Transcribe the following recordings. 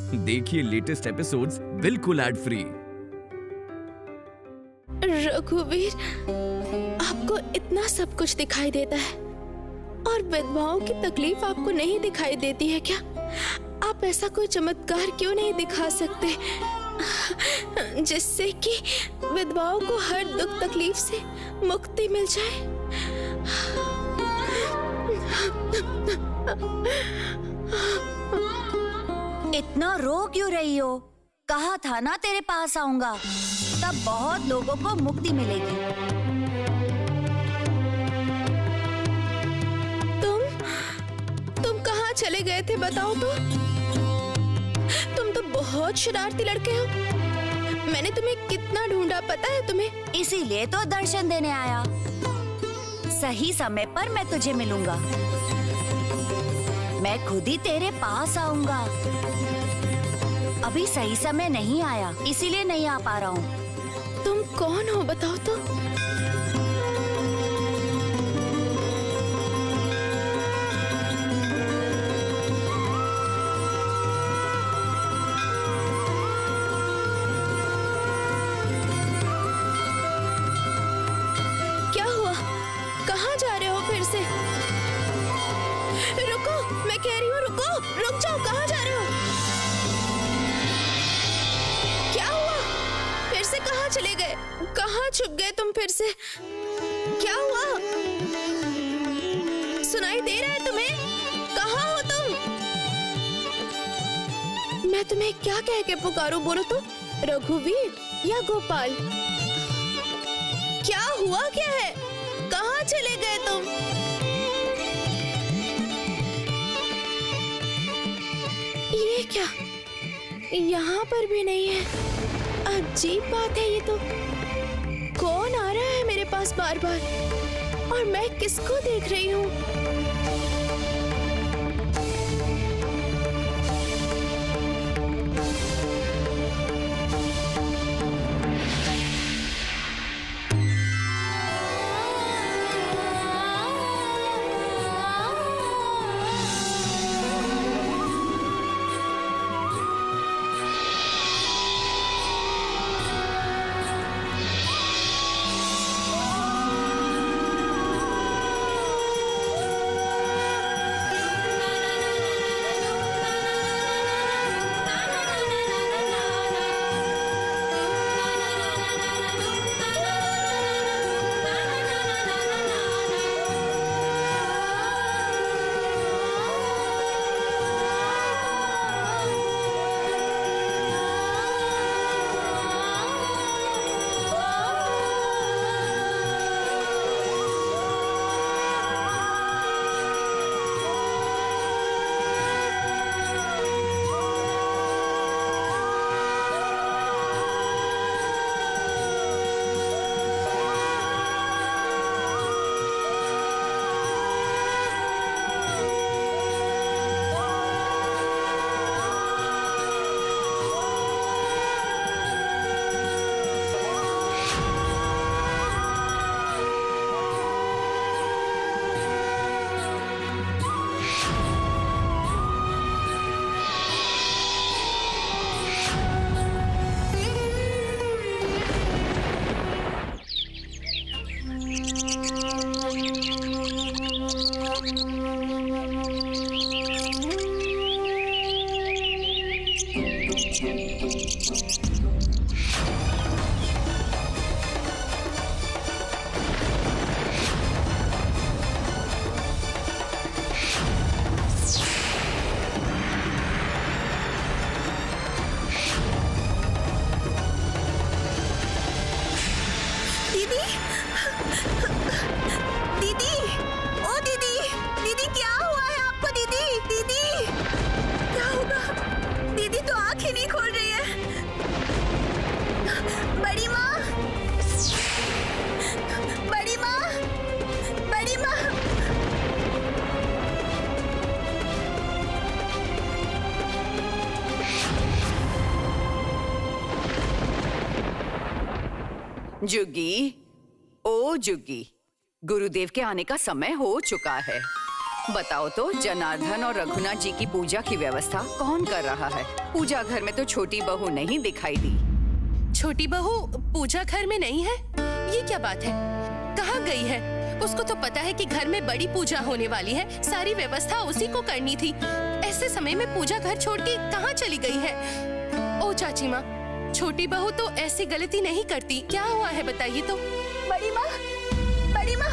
देखिए latest episodes बिल्कुल ad free. रघुवीर, आपको इतना सब कुछ दिखाई देता है और विधवाओं की तकलीफ आपको नहीं दिखाई देती है क्या? आप ऐसा कोई चमत्कार क्यों नहीं दिखा सकते जिससे कि विधवाओं को हर दुख तकलीफ से मुक्ति मिल जाए? इतना रो क्यों रही हो? कहा था ना तेरे पास आऊंगा, तब बहुत लोगों को मुक्ति मिलेगी। तुम कहाँ चले गए थे बताओ तो? तुम तो बहुत शरारती लड़के हो। मैंने तुम्हें कितना ढूंढा पता है तुम्हें? इसीलिए तो दर्शन देने आया। सही समय पर मैं तुझे मिलूंगा। मैं खुद ही तेरे पास आऊंगा। अभी सही समय नहीं आया, इसीलिए नहीं आ पा रहा हूँ। तुम कौन हो बताओ तो? क्या हुआ? कहाँ जा रहे हो फिर से? रुको, मैं कह रही हूँ रुको, रुक जाओ, कहाँ जा रहे हो? क्या हुआ? फिर से कहाँ चले गए? कहाँ छुप गए तुम फिर से? क्या हुआ? सुनाई दे रहा है तुम्हें? कहाँ हो तुम? मैं तुम्हें क्या कह के पुकारूं, बोलो तो? रघुवीर या गोपाल? क्या हुआ क्या है? कहाँ चले गए तुम? ये क्या? यहाँ पर भी नहीं है। अजीब बात है ये तो। कौन आ रहा है मेरे पास बार बार? और मैं किसको देख रही हूँ? जुगी, ओ जुगी, गुरुदेव के आने का समय हो चुका है। बताओ तो, जनार्दन और रघुनाथ जी की पूजा की व्यवस्था कौन कर रहा है? पूजा घर में तो छोटी बहू नहीं दिखाई दी। छोटी बहू पूजा घर में नहीं है? ये क्या बात है? कहाँ गई है? उसको तो पता है कि घर में बड़ी पूजा होने वाली है, सारी व्यवस्था उसी को करनी थी। ऐसे समय में पूजा घर छोड़ के कहाँ चली गई है? ओ चाची माँ, छोटी बहू तो ऐसी गलती नहीं करती। क्या हुआ है बताइए तो। बड़ी माँ, बड़ी माँ,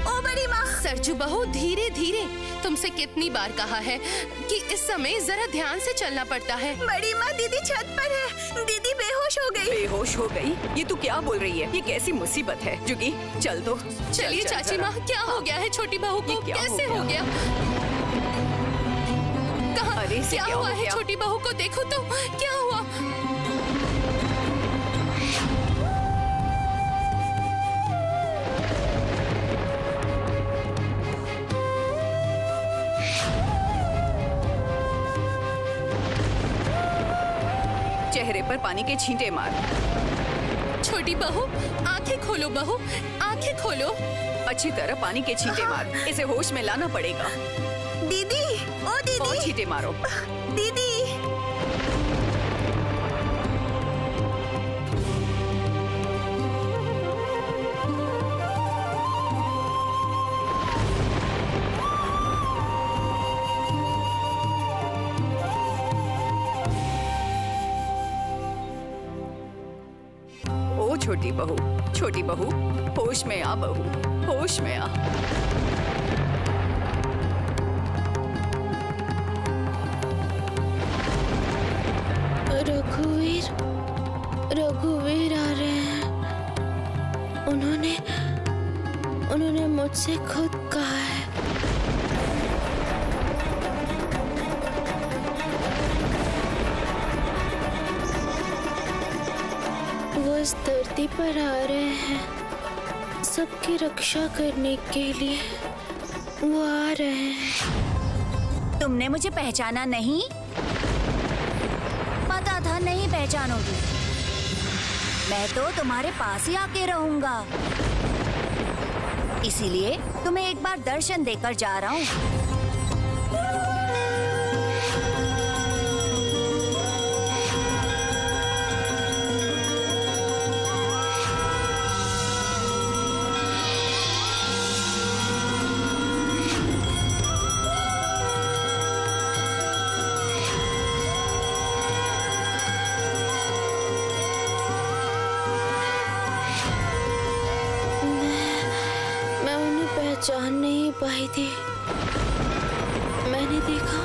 ओ बड़ी माँ। सरजू बहू धीरे धीरे, तुमसे कितनी बार कहा है कि इस समय जरा ध्यान से चलना पड़ता है। बड़ी माँ, दीदी छत पर है। दीदी बेहोश हो गई। बेहोश हो गई? ये तू क्या बोल रही है? ये कैसी मुसीबत है? जुगी चल दो। चलिए चाची माँ, क्या हो गया है छोटी बहू को? कैसे हो गया? कहाँ? अरे क्या हुआ है छोटी बहू को? देखो तो क्या हुआ? चेहरे पर पानी के छींटे मार। छोटी बहू आंखें खोलो, बहू आंखें खोलो। अच्छी तरह पानी के छींटे मार, इसे होश में लाना पड़ेगा। दीदी, ओ दीदी। और छींटे मारो। दीदी। ओ छोटी बहू, होश में आ बहू, होश में आ। रघुवीर आ रहे हैं। उन्होंने मुझसे खुद कहा है। वो इस धरती पर आ रहे हैं, सबकी रक्षा करने के लिए वो आ रहे हैं। तुमने मुझे पहचाना नहीं? पता था नहीं पहचानोगी। मैं तो तुम्हारे पास ही आके रहूंगा, इसीलिए तुम्हें एक बार दर्शन देकर जा रहा हूँ। पहचान नहीं पाई थी। मैंने देखा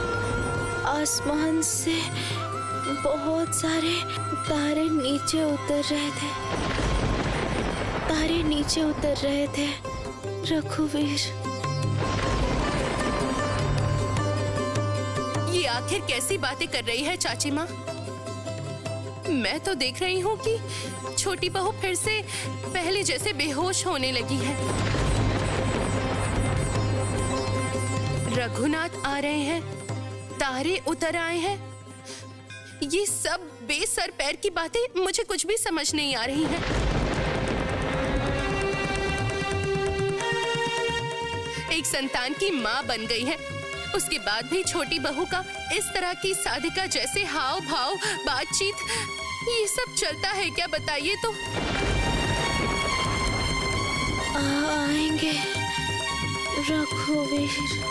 आसमान से बहुत सारे तारे नीचे उतर रहे थे। तारे नीचे उतर रहे थे। रघुवीर, ये आखिर कैसी बातें कर रही है चाची माँ? मैं तो देख रही हूँ कि छोटी बहू फिर से पहले जैसे बेहोश होने लगी है। रघुनाथ आ रहे हैं, तारे उतर आए हैं। ये सब बेसर पैर की बातें मुझे कुछ भी समझ नहीं आ रही हैं। एक संतान की माँ बन गई है, उसके बाद भी छोटी बहू का इस तरह की साधिका जैसे हाव भाव, बातचीत, ये सब चलता है क्या? बताइए तो। आएंगे रघुवीर।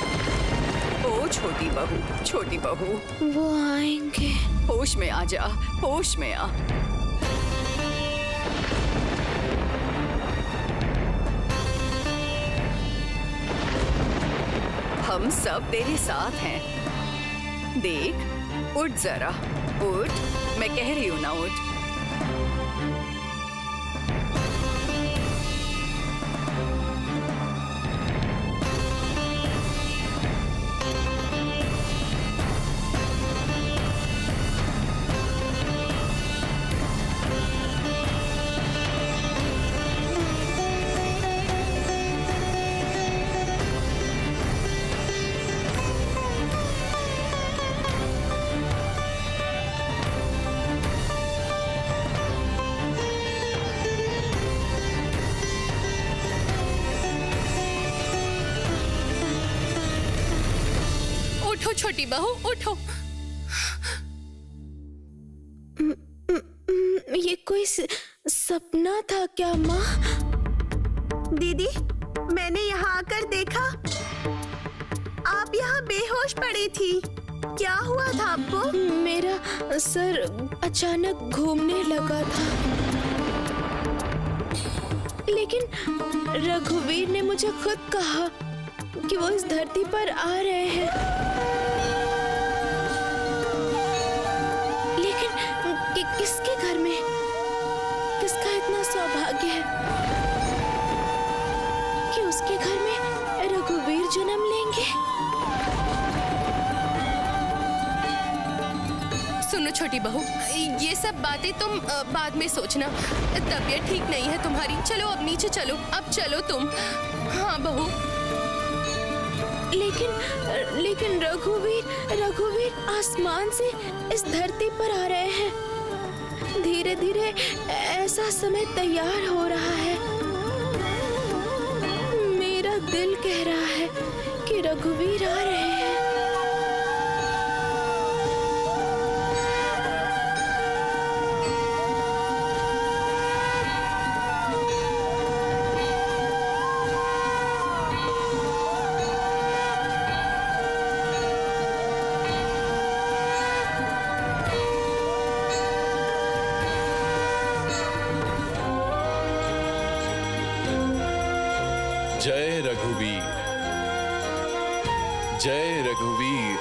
ओ छोटी बहू, वो आएंगे। होश में आ जा, होश में आ। हम सब तेरे साथ हैं। देख, उठ जरा, उठ। मैं कह रही हूं ना, उठ। छोटी बहू उठो। ये कोई सपना था क्या माँ? दीदी, मैंने यहाँ आकर देखा आप यहाँ बेहोश पड़ी थी। क्या हुआ था आपको? मेरा सर अचानक घूमने लगा था, लेकिन रघुवीर ने मुझे खुद कहा कि वो इस धरती पर आ रहे हैं। लेकिन किसके घर में? किसका इतना सौभाग्य है कि उसके घर में रघुवीर जन्म लेंगे? सुनो छोटी बहू, ये सब बातें तुम बाद में सोचना। तबीयत ठीक नहीं है तुम्हारी। चलो अब नीचे चलो, अब चलो तुम। हाँ बहू। लेकिन रघुवीर आसमान से इस धरती पर आ रहे हैं। धीरे धीरे ऐसा समय तैयार हो रहा है। मेरा दिल कह रहा है कि रघुवीर आ रहे हैं। जय रघुवीर, जय रघुवीर,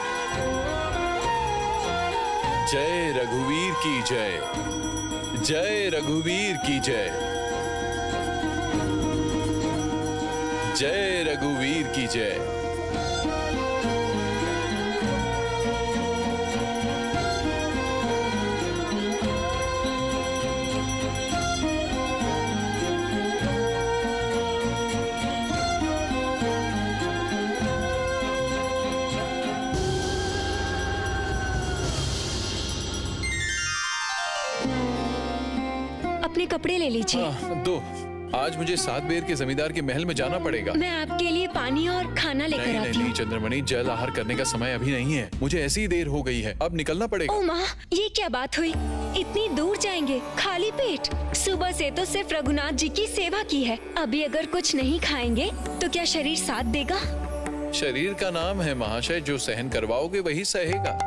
जय रघुवीर की जय, जय रघुवीर की जय, जय रघुवीर की जय। अपने कपड़े ले लीजिए। दो। आज मुझे 7 बेर के जमींदार के महल में जाना पड़ेगा। मैं आपके लिए पानी और खाना लेकर आती हूँ। नहीं चंद्रमणि, जल आहार करने का समय अभी नहीं है। मुझे ऐसी ही देर हो गई है, अब निकलना पड़ेगा। ओ माँ, ये क्या बात हुई? इतनी दूर जाएंगे खाली पेट? सुबह से तो सिर्फ रघुनाथ जी की सेवा की है। अभी अगर कुछ नहीं खाएंगे तो क्या शरीर साथ देगा? शरीर का नाम है महाशय, जो सहन करवाओगे वही सहेगा।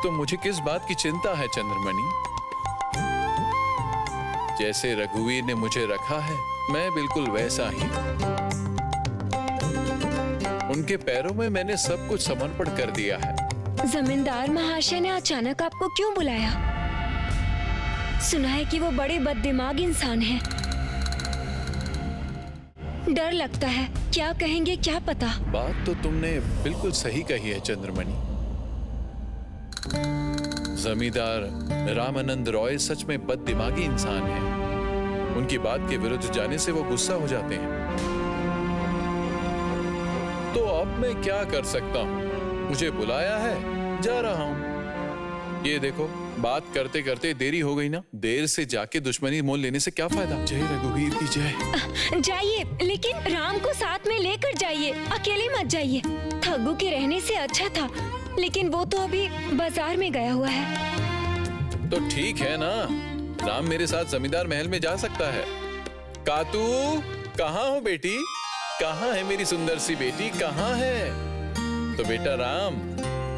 तो मुझे किस बात की चिंता है चंद्रमणि? जैसे रघुवीर ने मुझे रखा है, मैं बिल्कुल वैसा ही। उनके पैरों में मैंने सब कुछ समर्पण कर दिया है। जमींदार महाशय ने अचानक आपको क्यों बुलाया? सुना है कि वो बड़े बददिमाग इंसान हैं। डर लगता है, क्या कहेंगे क्या पता। बात तो तुमने बिल्कुल सही कही है चंद्रमणि। जमींदार रामानंद रॉय सच में बददिमागी इंसान हैं। उनकी बात के विरुद्ध जाने से वो गुस्सा हो जाते हैं। तो अब मैं क्या कर सकता हूँ? मुझे बुलाया है, जा रहा हूँ। ये देखो, बात करते करते देरी हो गई ना। देर से जाके दुश्मनी मोल लेने से क्या फायदा। जय रघुवीर की जय। जाइए, लेकिन राम को साथ में लेकर जाइए, अकेले मत जाइए। ठग्गू के रहने से अच्छा था, लेकिन वो तो अभी बाजार में गया हुआ है। तो ठीक है ना, राम मेरे साथ जमींदार महल में जा सकता है। कातू, कहाँ हो बेटी? कहाँ है मेरी सुंदर सी बेटी, कहाँ है? तो बेटा राम,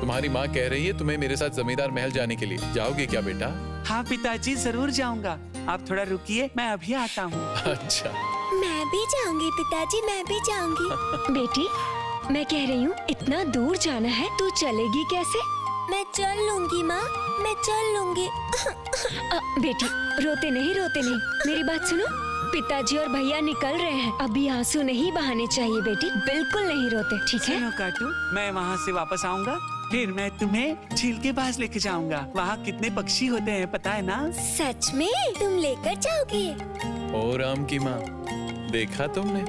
तुम्हारी माँ कह रही है तुम्हें मेरे साथ जमींदार महल जाने के लिए। जाओगे क्या बेटा? हाँ पिताजी, जरूर जाऊंगा। आप थोड़ा रुकिए, मैं अभी आता हूँ। अच्छा। मैं भी जाऊंगी पिताजी, मैं भी जाऊंगी। बेटी, मैं कह रही हूँ इतना दूर जाना है, तू चलेगी कैसे? मैं चल लूंगी माँ, मैं चल लूंगी। बेटी, रोते नहीं, मेरी बात सुनो। पिताजी और भैया निकल रहे हैं, अभी आंसू नहीं बहाने चाहिए बेटी, बिल्कुल नहीं रोते, ठीक है? सुनो काटू, मैं वहाँ से वापस आऊंगा, फिर मैं तुम्हें झील के पास लेके जाऊंगा। वहाँ कितने पक्षी होते हैं पता है ना? सच में तुम लेकर जाओगे? ओ राम की माँ, देखा तुमने?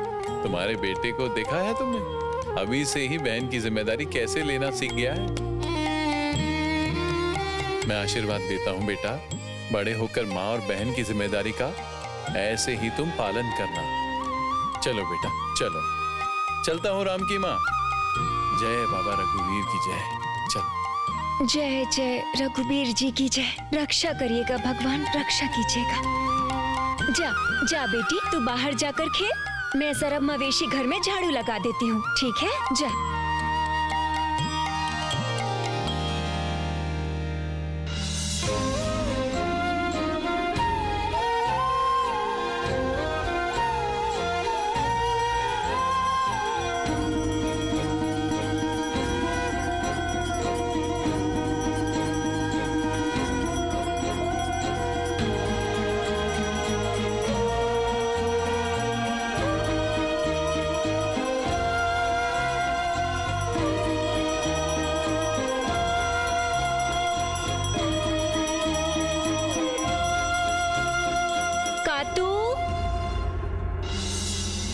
तुम्हारे बेटे को देखा है तुमने? अभी से ही बहन की जिम्मेदारी कैसे लेना सीख गया है। मैं आशीर्वाद देता हूँ बेटा, बड़े होकर माँ और बहन की जिम्मेदारी का ऐसे ही तुम पालन करना। चलो बेटा, चलो। चलता हूँ राम की माँ। जय बाबा रघुवीर की जय। चल। जय जय रघुवीर जी की जय। रक्षा करिएगा भगवान, रक्षा कीजिएगा। जा जा बेटी, तू बाहर जाकर खेल। मैं जरा मवेशी घर में झाड़ू लगा देती हूँ, ठीक है? जा।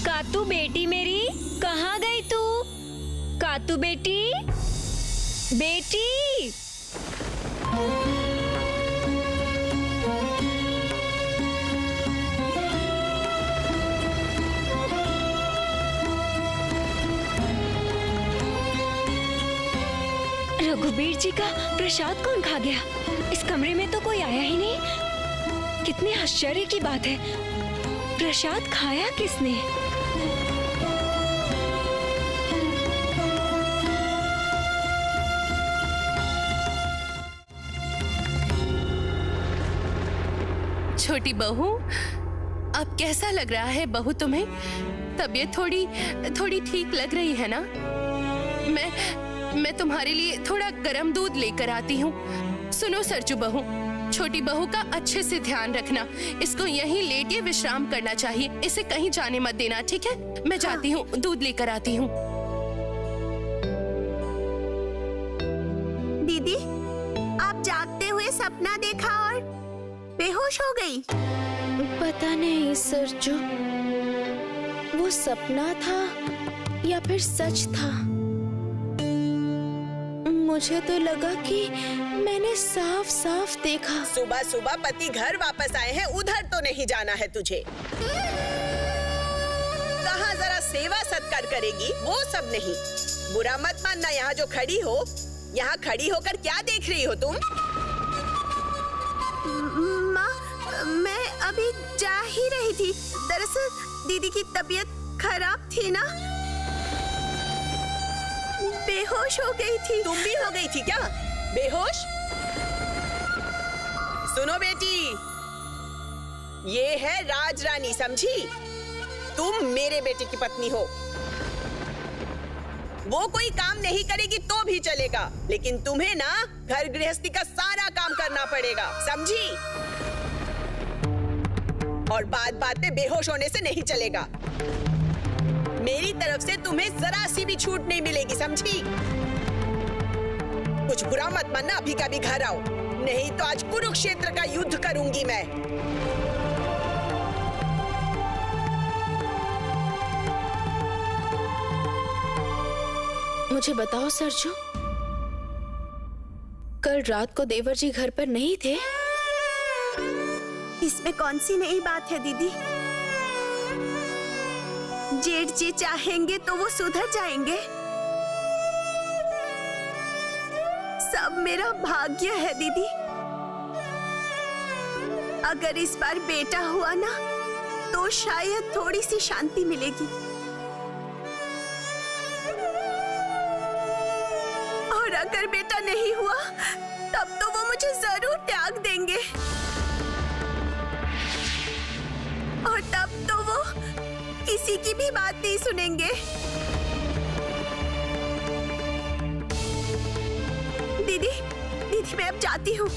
कातू बेटी मेरी, कहाँ गई तू? कातू बेटी, बेटी। रघुवीर जी का प्रसाद कौन खा गया? इस कमरे में तो कोई आया ही नहीं। कितने आश्चर्य की बात है, प्रसाद खाया किसने? छोटी बहू, अब कैसा लग रहा है बहू तुम्हें? तबीयत थोड़ी ठीक लग रही है ना? मैं तुम्हारे लिए थोड़ा गर्म दूध लेकर आती हूँ। सुनो सरजू बहू, छोटी बहू का अच्छे से ध्यान रखना। इसको यहीं लेटे विश्राम करना चाहिए। इसे कहीं जाने मत देना, ठीक है? मैं जाती हूँ, दूध लेकर आती हूँ। दीदी, आप जागते हुए सपना देखा और बेहोश हो गई। पता नहीं सरजू, वो सपना था या फिर सच था। मुझे तो लगा कि मैंने साफ साफ देखा। सुबह सुबह पति घर वापस आए हैं, उधर तो नहीं जाना है तुझे। कहाँ जरा सेवा सत्कार करेगी, वो सब नहीं। बुरा मत मानना, यहाँ जो खड़ी हो, यहाँ खड़ी होकर क्या देख रही हो तुम? माँ, मैं अभी जा ही रही थी। दरअसल दीदी की तबीयत खराब थी ना, बेहोश हो गई थी। तुम भी हो गई थी क्या बेहोश? सुनो बेटी, ये है राजरानी, समझी? तुम मेरे बेटे की पत्नी हो। वो कोई काम नहीं करेगी तो भी चलेगा, लेकिन तुम्हें ना घर गृहस्थी का सारा काम करना पड़ेगा, समझी? और बात बात पे बेहोश होने से नहीं चलेगा। मेरी तरफ से तुम्हें जरा सी भी छूट नहीं मिलेगी, समझी? कुछ बुरा मत मानना, अभी का भी घर आओ, नहीं तो आज कुरुक्षेत्र का युद्ध करूंगी मैं। मुझे बताओ सरजू, कल रात को देवर जी घर पर नहीं थे? इसमें कौन सी नई बात है दीदी? जेठ जी चाहेंगे तो वो सुधर जाएंगे। सब मेरा भाग्य है दीदी। अगर इस बार बेटा हुआ ना, तो शायद थोड़ी सी शांति मिलेगी। और अगर बेटा नहीं हुआ, तब तो वो मुझे जरूर त्याग देंगे। और तब तो वो किसी की भी बात नहीं सुनेंगे। दीदी, मैं अब जाती हूँ।